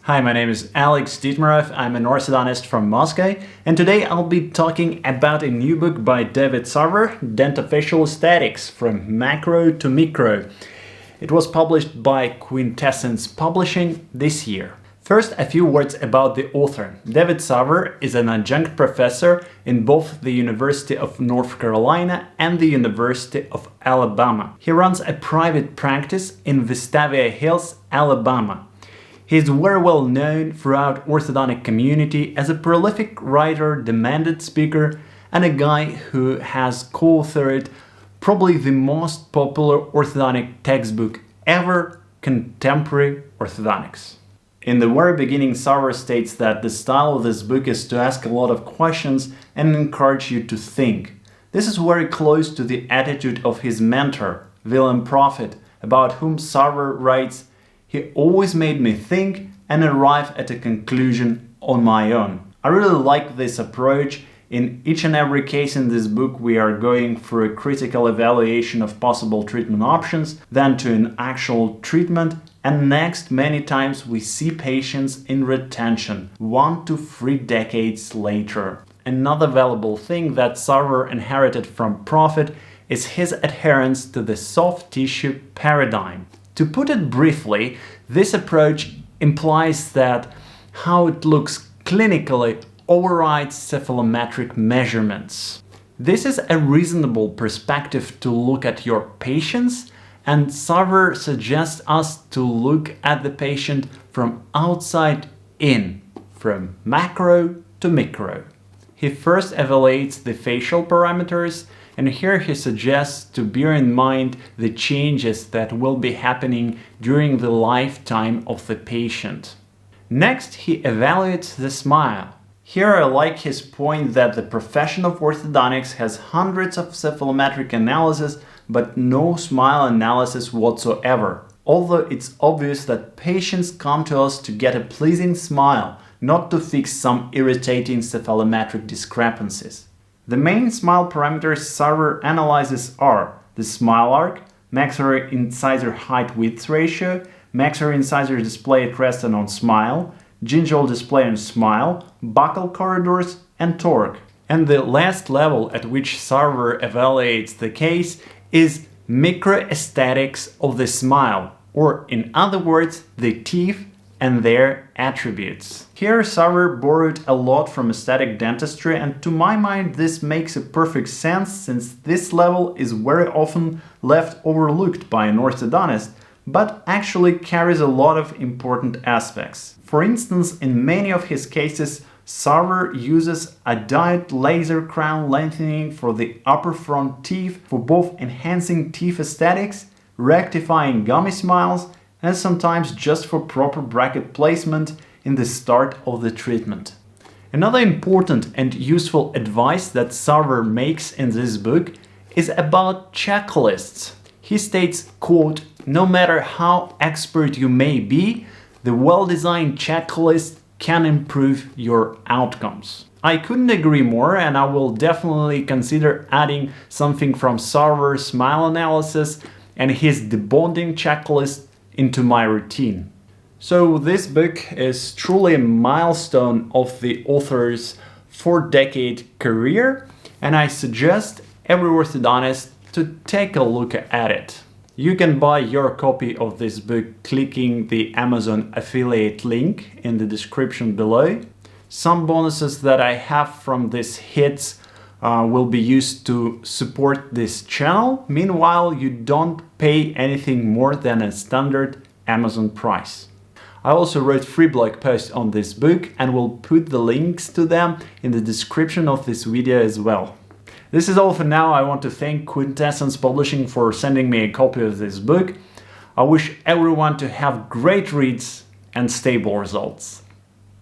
Hi, my name is Alex Dietmarov. I'm an orthodontist from Moscow, and today I'll be talking about a new book by David Sarver, Dentofacial Esthetics, From Macro to Micro. It was published by Quintessence Publishing this year. First, a few words about the author. David Sarver is an adjunct professor in both the University of North Carolina and the University of Alabama. He runs a private practice in Vestavia Hills, Alabama. He is very well known throughout orthodontic community as a prolific writer, demanded speaker, and a guy who has co-authored probably the most popular orthodontic textbook ever, Contemporary Orthodontics. In the very beginning, Sarver states that the style of this book is to ask a lot of questions and encourage you to think. This is very close to the attitude of his mentor, Willem Prophet, about whom Sarver writes, "He always made me think and arrive at a conclusion on my own." I really like this approach. In each and every case in this book, we are going through a critical evaluation of possible treatment options, then to an actual treatment, and next, many times we see patients in retention 1 to 3 decades later. Another valuable thing that Sarver inherited from Prophet is his adherence to the soft tissue paradigm. To put it briefly, this approach implies that how it looks clinically overrides cephalometric measurements. This is a reasonable perspective to look at your patients, and Sarver suggests us to look at the patient from outside in, from macro to micro. He first evaluates the facial parameters, and here he suggests to bear in mind the changes that will be happening during the lifetime of the patient. Next, he evaluates the smile. Here I like his point that the profession of orthodontics has hundreds of cephalometric analyses, but no smile analysis whatsoever. Although it's obvious that patients come to us to get a pleasing smile, not to fix some irritating cephalometric discrepancies. The main smile parameters Sarver analyzes are the smile arc, maxillary incisor height-width ratio, maxillary incisor display at rest and on smile, gingival display on smile, buccal corridors, and torque. And the last level at which Sarver evaluates the case is microaesthetics of the smile, or in other words, the teeth and their attributes. Here Sarver borrowed a lot from aesthetic dentistry, and to my mind this makes a perfect sense since this level is very often left overlooked by an orthodontist, but actually carries a lot of important aspects. For instance, in many of his cases, Sarver uses a diode laser crown lengthening for the upper front teeth for both enhancing teeth aesthetics, rectifying gummy smiles, and sometimes just for proper bracket placement in the start of the treatment. Another important and useful advice that Sarver makes in this book is about checklists. He states, quote, "No matter how expert you may be, the well-designed checklist can improve your outcomes." I couldn't agree more, and I will definitely consider adding something from Sarver's smile analysis and his debonding checklist into my routine. So this book is truly a milestone of the author's 4-decade career, and I suggest every orthodontist to take a look at it. You can buy your copy of this book clicking the Amazon affiliate link in the description below. Some bonuses that I have from these hits will be used to support this channel. Meanwhile, you don't pay anything more than a standard Amazon price. I also wrote 3 blog posts on this book and will put the links to them in the description of this video as well. This is all for now. I want to thank Quintessence Publishing for sending me a copy of this book. I wish everyone to have great reads and stable results.